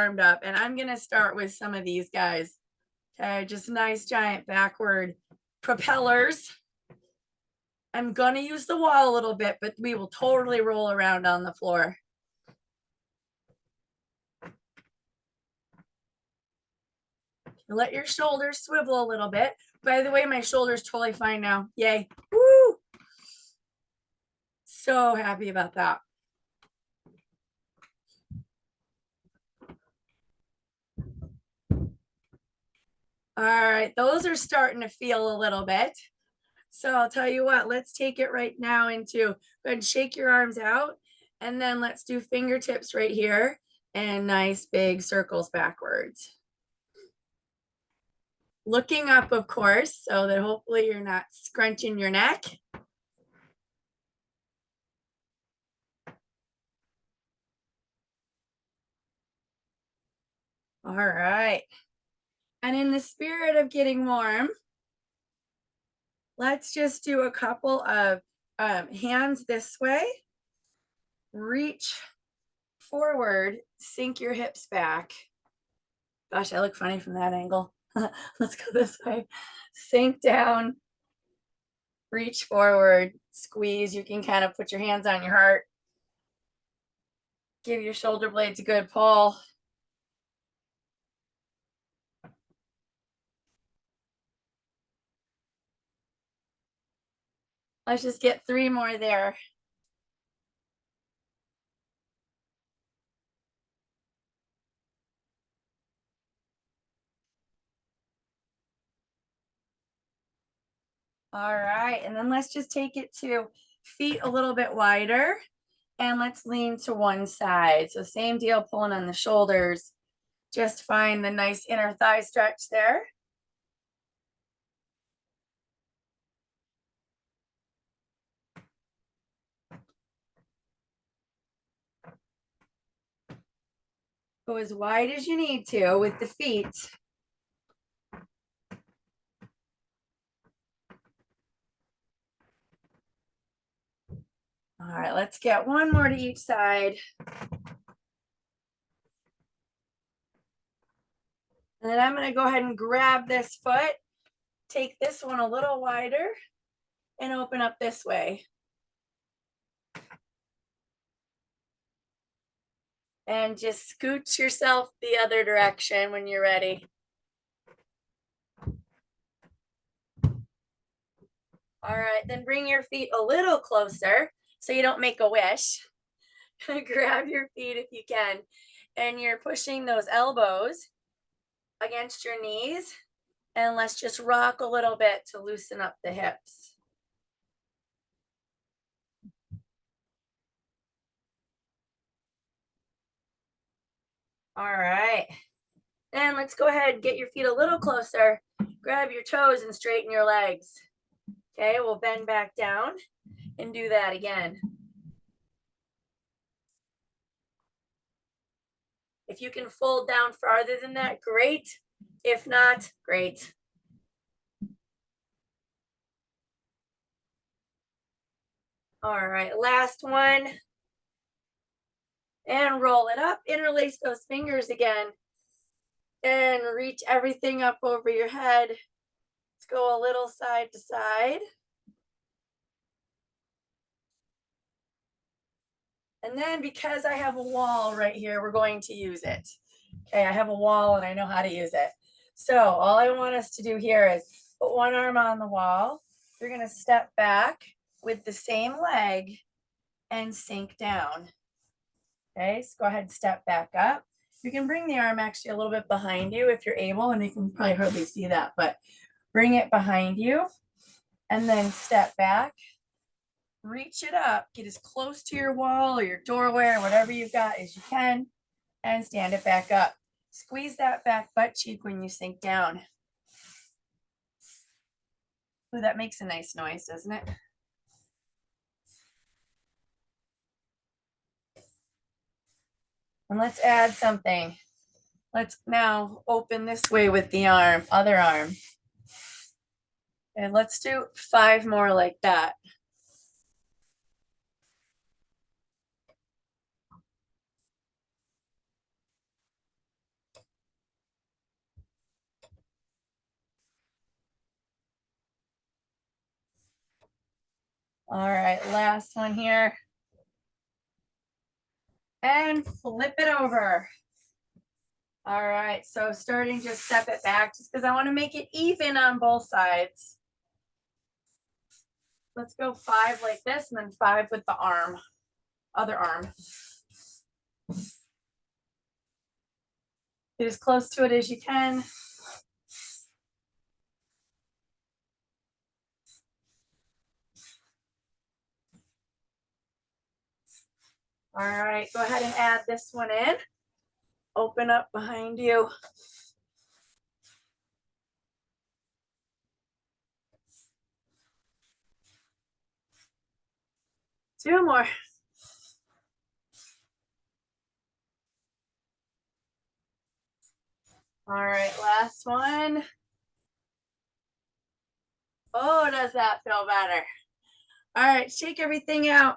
armed up, and I'm gonna start with some of these guys. Okay, just nice giant backward propellers. I'm gonna use the wall a little bit, but we will totally roll around on the floor. Let your shoulders swivel a little bit. By the way, my shoulder's totally fine now. Yay. Woo! So happy about that. All right, those are starting to feel a little bit. So I'll tell you what, let's take it right now into, go ahead and shake your arms out. And then let's do fingertips right here and nice big circles backwards. Looking up, of course, so that hopefully you're not scrunching your neck. All right. And in the spirit of getting warm, let's just do a couple of hands this way. Reach forward, sink your hips back. Gosh, I look funny from that angle. Let's go this way. Sink down, reach forward, squeeze. You can kind of put your hands on your heart. Give your shoulder blades a good pull. Let's just get 3 more there. All right, and then let's just take it to feet a little bit wider, and let's lean to one side. So same deal, pulling on the shoulders. Just find the nice inner thigh stretch there. Go as wide as you need to with the feet. All right, let's get 1 more to each side. And then I'm going to go ahead and grab this foot, take this one a little wider, and open up this way. And just scooch yourself the other direction when you're ready. All right, then bring your feet a little closer so you don't make a wish. Grab your feet if you can. And you're pushing those elbows against your knees. And let's just rock a little bit to loosen up the hips. All right. And let's go ahead and get your feet a little closer. Grab your toes and straighten your legs. Okay, we'll bend back down and do that again. If you can fold down farther than that, great. If not, great. All right, last one. And roll it up, interlace those fingers again. And reach everything up over your head. Let's go a little side to side. And then because I have a wall right here, we're going to use it. Okay, I have a wall and I know how to use it. So all I want us to do here is put one arm on the wall. You're going to step back with the same leg and sink down. Okay, so go ahead and step back up. You can bring the arm actually a little bit behind you if you're able, and you can probably hardly see that, but bring it behind you and then step back. Reach it up, get as close to your wall or your doorway or whatever you've got as you can, and stand it back up. Squeeze that back butt cheek when you sink down. Ooh, that makes a nice noise, doesn't it? And let's add something. Let's now open this way with the arm, other arm. And let's do 5 more like that. All right, last one here. And flip it over. All right, so starting, just step it back just because I want to make it even on both sides. Let's go 5 like this and then 5 with the arm, other arm. Get as close to it as you can. All right, go ahead and add this one in. Open up behind you. Two more. All right, last one. Oh, does that feel better? All right, shake everything out.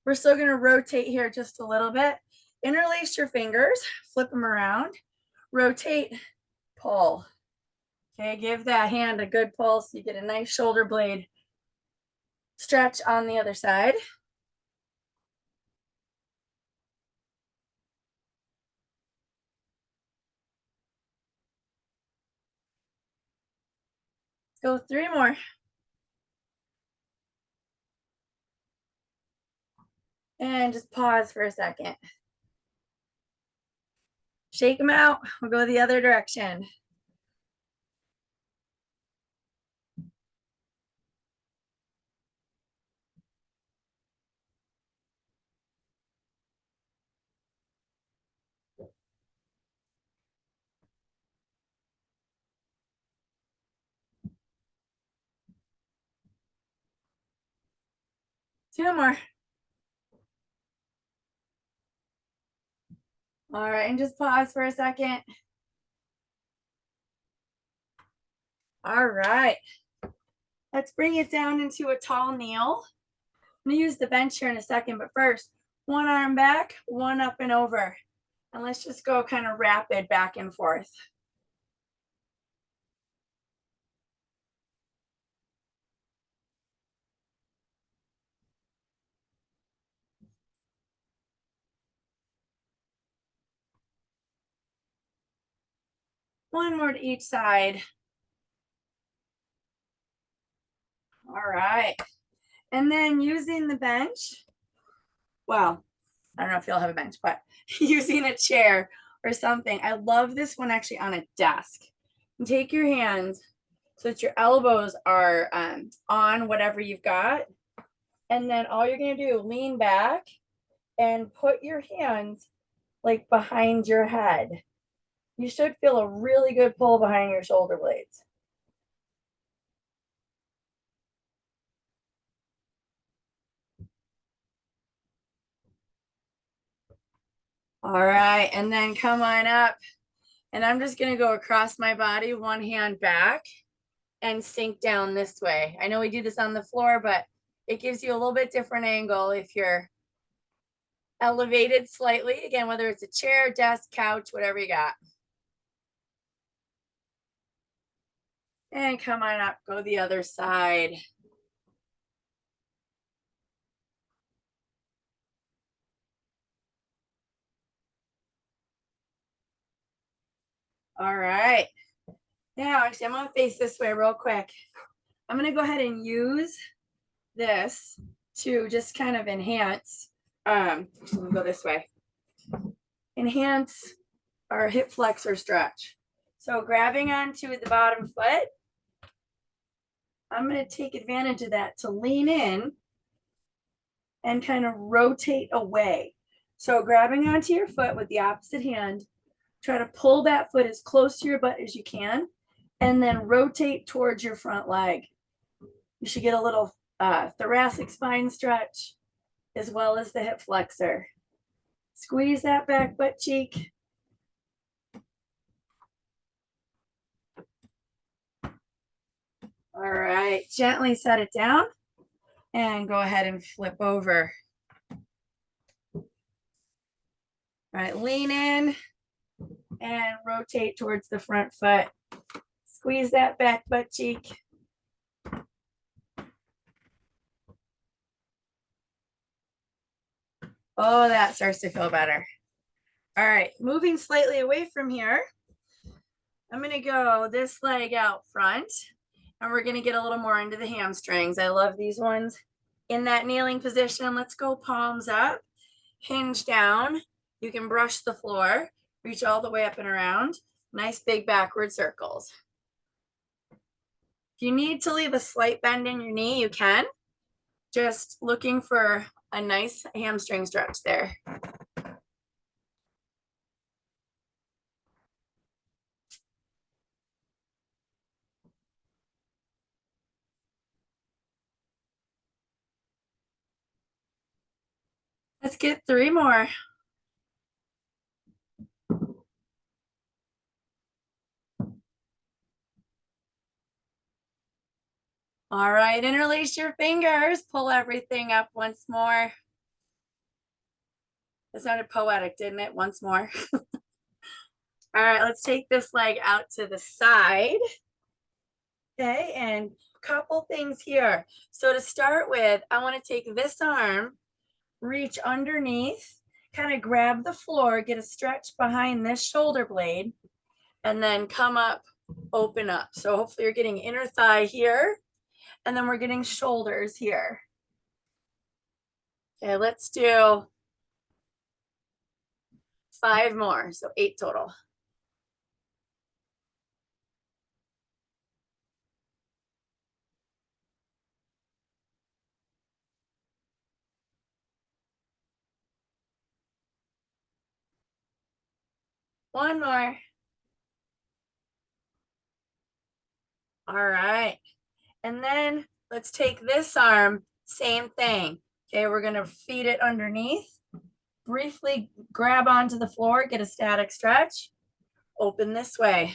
We're still going to rotate here just a little bit. Interlace your fingers, flip them around, rotate, pull. Okay, give that hand a good pull so you get a nice shoulder blade stretch on the other side. Let's go 3 more. And just pause for a second. Shake them out. We'll go the other direction. Two more. All right, and just pause for a second. All right. Let's bring it down into a tall kneel. I'm gonna use the bench here in a second, but first, one arm back, one up and over. And let's just go kind of rapid back and forth. One more to each side. All right. And then using the bench, well, I don't know if you'll have a bench, but using a chair or something. I love this one actually on a desk. And take your hands so that your elbows are on whatever you've got. And then all you're going to do, lean back and put your hands like behind your head. You should feel a really good pull behind your shoulder blades. All right, and then come on up. And I'm just gonna go across my body, one hand back and sink down this way. I know we do this on the floor, but it gives you a little bit different angle if you're elevated slightly. Again, whether it's a chair, desk, couch, whatever you got. And come on up, go the other side. All right. Now, actually, I'm gonna face this way real quick. I'm gonna go ahead and use this to just kind of enhance. So we'll go this way. Enhance our hip flexor stretch. So grabbing onto the bottom foot, I'm going to take advantage of that to lean in and kind of rotate away. So grabbing onto your foot with the opposite hand, try to pull that foot as close to your butt as you can, and then rotate towards your front leg. You should get a little thoracic spine stretch as well as the hip flexor. Squeeze that back butt cheek. All right, gently set it down and go ahead and flip over. All right, lean in and rotate towards the front foot. Squeeze that back butt cheek. Oh, that starts to feel better. All right, moving slightly away from here. I'm gonna go this leg out front and we're gonna get a little more into the hamstrings. I love these ones. In that kneeling position, let's go palms up, hinge down. You can brush the floor, reach all the way up and around. Nice big backward circles. If you need to leave a slight bend in your knee, you can. Just looking for a nice hamstring stretch there. Let's get 3 more. All right, interlace your fingers, pull everything up once more. That sounded poetic, didn't it? Once more. All right, let's take this leg out to the side. Okay, and a couple things here. So to start with, I want to take this arm, reach underneath, kind of grab the floor, get a stretch behind this shoulder blade, and then come up, open up. So hopefully you're getting inner thigh here, and then we're getting shoulders here. Okay, let's do 5 more, so 8 total. One more. All right. And then let's take this arm, same thing. Okay, we're gonna feed it underneath, briefly grab onto the floor, get a static stretch, open this way.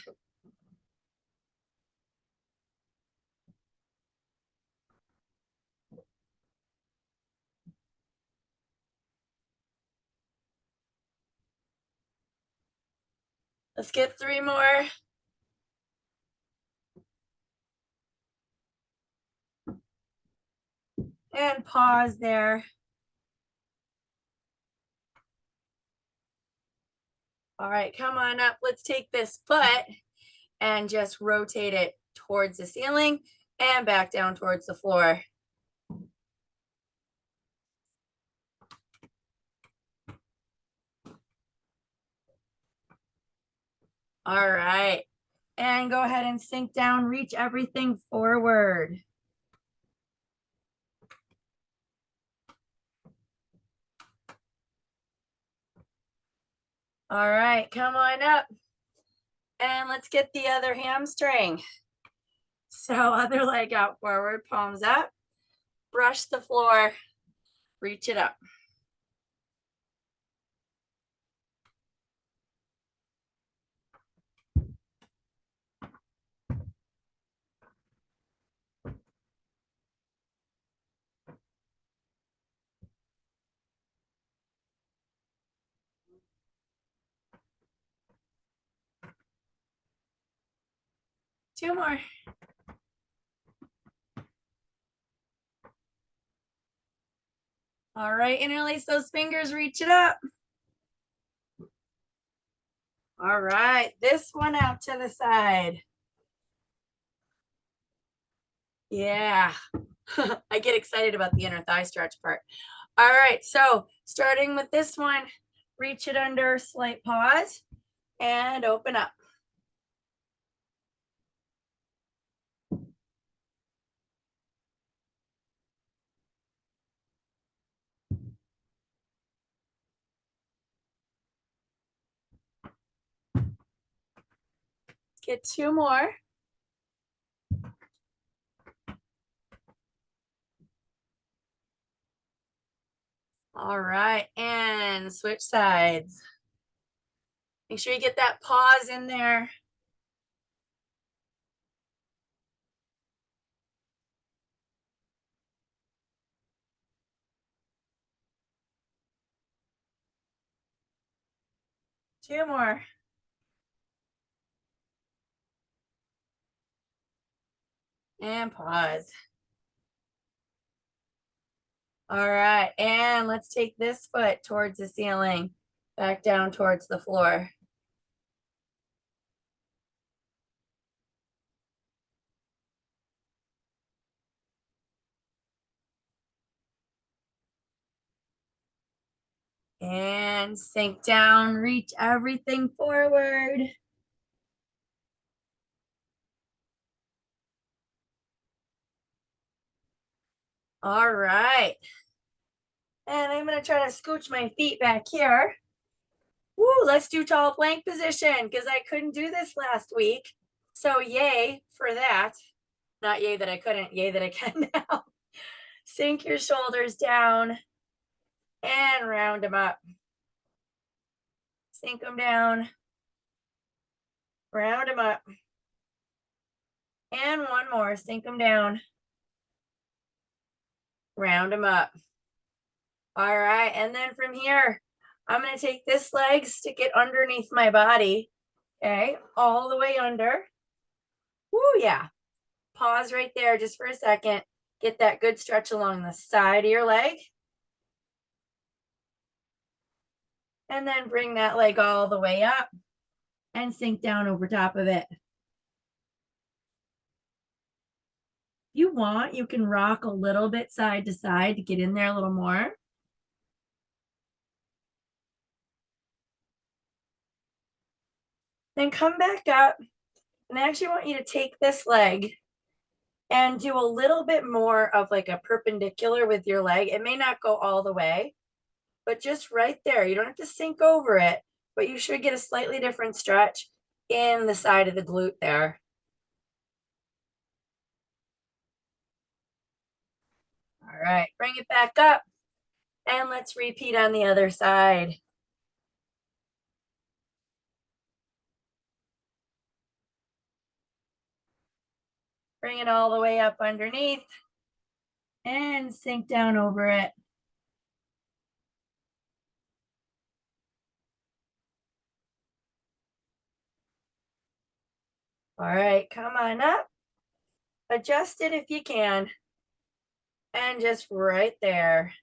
Let's get 3 more. And pause there. All right, come on up. Let's take this foot and just rotate it towards the ceiling and back down towards the floor. All right. And go ahead and sink down, reach everything forward. All right, come on up. And let's get the other hamstring. So other leg out forward, palms up, brush the floor, reach it up. Two more. All right, interlace those fingers, reach it up. All right, this one out to the side. Yeah, I get excited about the inner thigh stretch part. All right, so starting with this one, reach it under, slight pause, and open up. Get 2 more. All right, and switch sides. Make sure you get that pause in there. Two more. And pause. All right, and let's take this foot towards the ceiling, back down towards the floor. And sink down, reach everything forward. All right. And I'm gonna try to scooch my feet back here. Woo, let's do tall plank position because I couldn't do this last week. So yay for that. Not yay that I couldn't, yay that I can now. Sink your shoulders down and round them up. Sink them down, round them up. And one more, sink them down, round them up. All right, and then from here, I'm gonna take this leg, stick it underneath my body, okay, all the way under. Woo, yeah. Pause right there just for a second. Get that good stretch along the side of your leg. And then bring that leg all the way up and sink down over top of it. If you want, you can rock a little bit side to side to get in there a little more. Then come back up, and I actually want you to take this leg and do a little bit more of like a perpendicular with your leg. It may not go all the way, but just right there. You don't have to sink over it, but you should get a slightly different stretch in the side of the glute there. All right, bring it back up, and let's repeat on the other side. Bring it all the way up underneath and sink down over it. All right, come on up. Adjust it if you can. And just right there.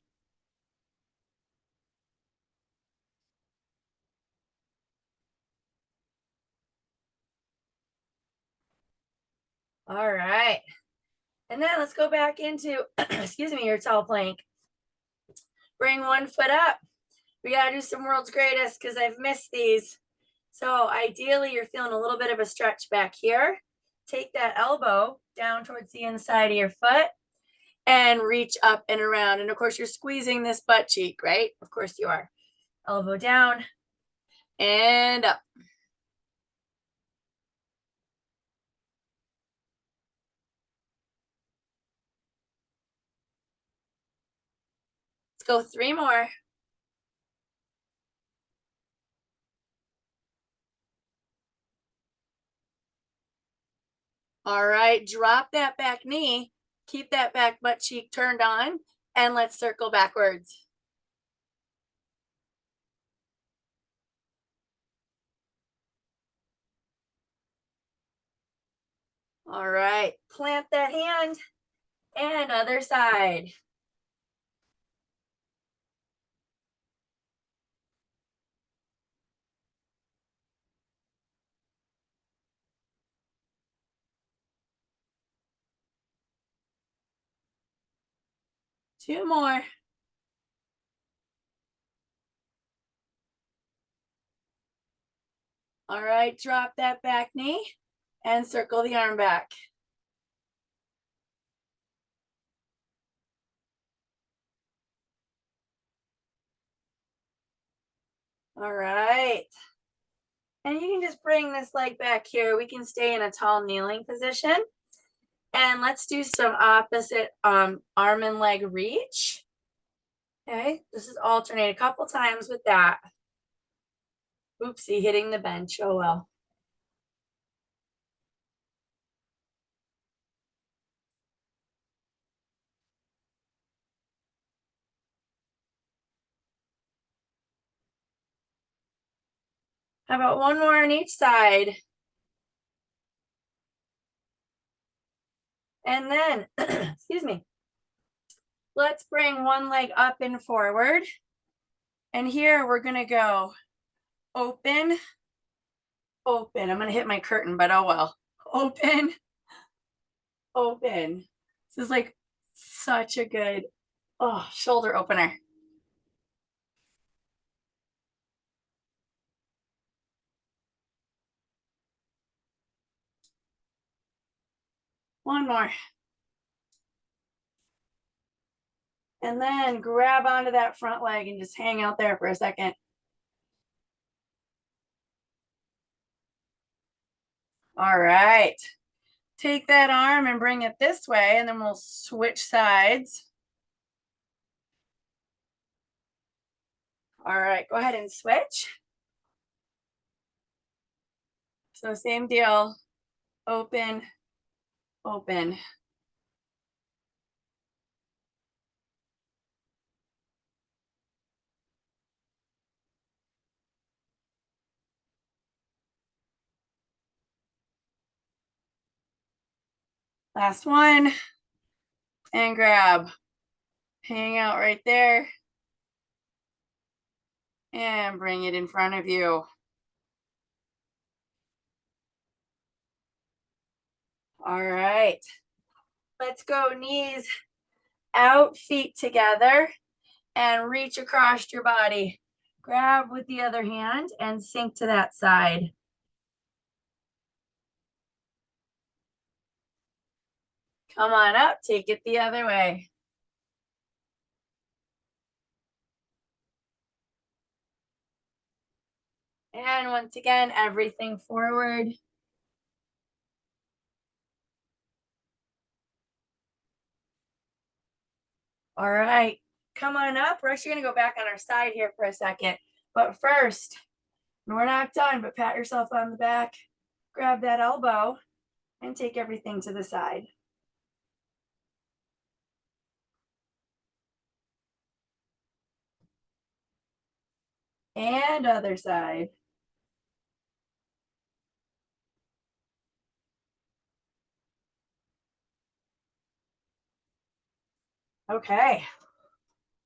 All right. And then let's go back into, excuse me, your tall plank. Bring one foot up. We got to do some world's greatest because I've missed these. So ideally, you're feeling a little bit of a stretch back here. Take that elbow down towards the inside of your foot and reach up and around. And of course, you're squeezing this butt cheek, right? Of course you are. Elbow down and up. Let's go 3 more. All right, drop that back knee. Keep that back butt cheek turned on, and let's circle backwards. All right, plant that hand, and other side. Two more. All right, drop that back knee and circle the arm back. All right. And you can just bring this leg back here. We can stay in a tall kneeling position. And let's do some opposite arm and leg reach. Okay, this is alternate a couple times with that. Oopsie, hitting the bench. Oh well. How about one more on each side? And then, excuse me, let's bring one leg up and forward. And here we're gonna go open, open. I'm gonna hit my curtain, but oh well. Open, open. This is like such a good, oh, shoulder opener. One more. And then grab onto that front leg and just hang out there for a second. All right. Take that arm and bring it this way, and then we'll switch sides. All right, go ahead and switch. So same deal, open, open. Last one, and grab. Hang out right there. And bring it in front of you. All right. Let's go knees out, feet together, and reach across your body. Grab with the other hand and sink to that side. Come on up, take it the other way. And once again, everything forward. All right, come on up. We're actually gonna go back on our side here for a second. But first, we're not done, but pat yourself on the back, grab that elbow, and take everything to the side. And other side. Okay.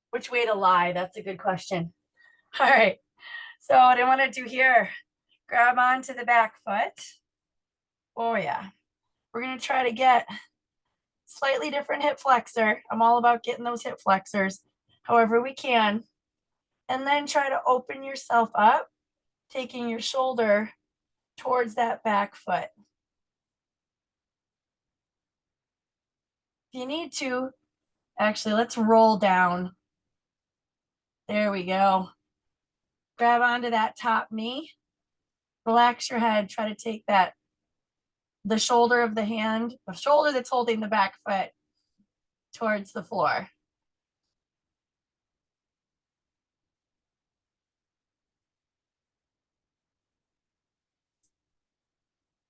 Which way to lie? That's a good question. All right. So what I want to do here, grab onto the back foot. Oh yeah. We're going to try to get slightly different hip flexor. I'm all about getting those hip flexors however we can. And then try to open yourself up, taking your shoulder towards that back foot. If you need to, actually, let's roll down. There we go. Grab onto that top knee. Relax your head. Try to take that, the shoulder of the hand, the shoulder that's holding the back foot towards the floor.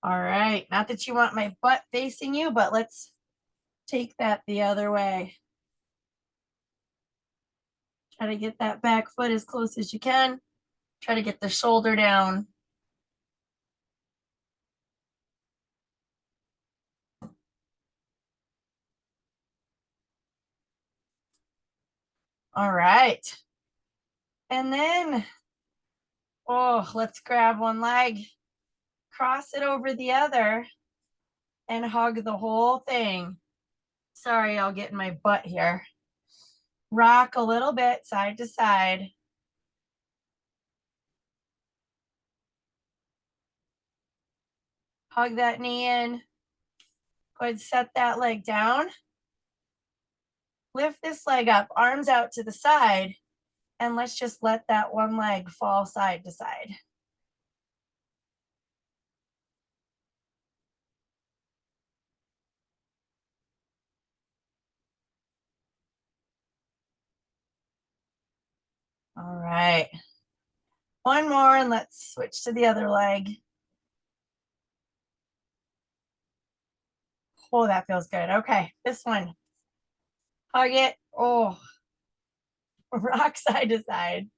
All right. Not that you want my butt facing you, but let's take that the other way. Try to get that back foot as close as you can. Try to get the shoulder down. All right. And then, oh, let's grab one leg, cross it over the other, and hug the whole thing. Sorry, I'll get in my butt here. Rock a little bit side to side. Hug that knee in. Go ahead and set that leg down. Lift this leg up, arms out to the side, and let's just let that one leg fall side to side. All right. One more and let's switch to the other leg. Oh, that feels good. Okay, this one. Hug it. Oh, rock side to side.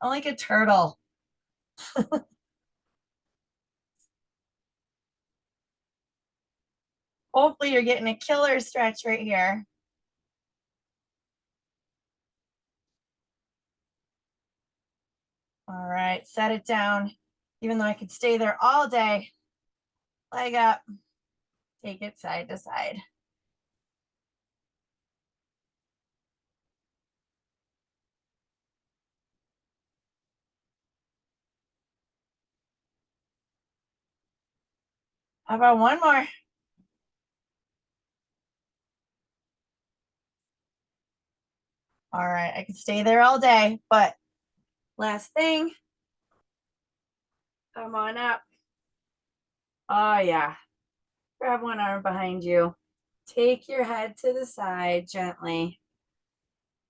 I'm like a turtle. Hopefully you're getting a killer stretch right here. All right, set it down. Even though I could stay there all day, leg up, take it side to side. How about one more? All right, I could stay there all day, but last thing, come on up. Oh yeah, grab one arm behind you. Take your head to the side gently.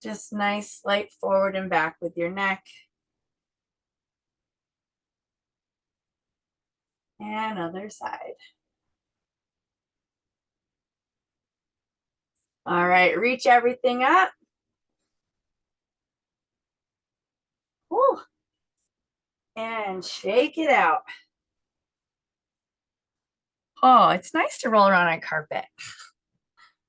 Just nice slight forward and back with your neck. And other side. All right, reach everything up. Woo. And shake it out. Oh, it's nice to roll around on carpet.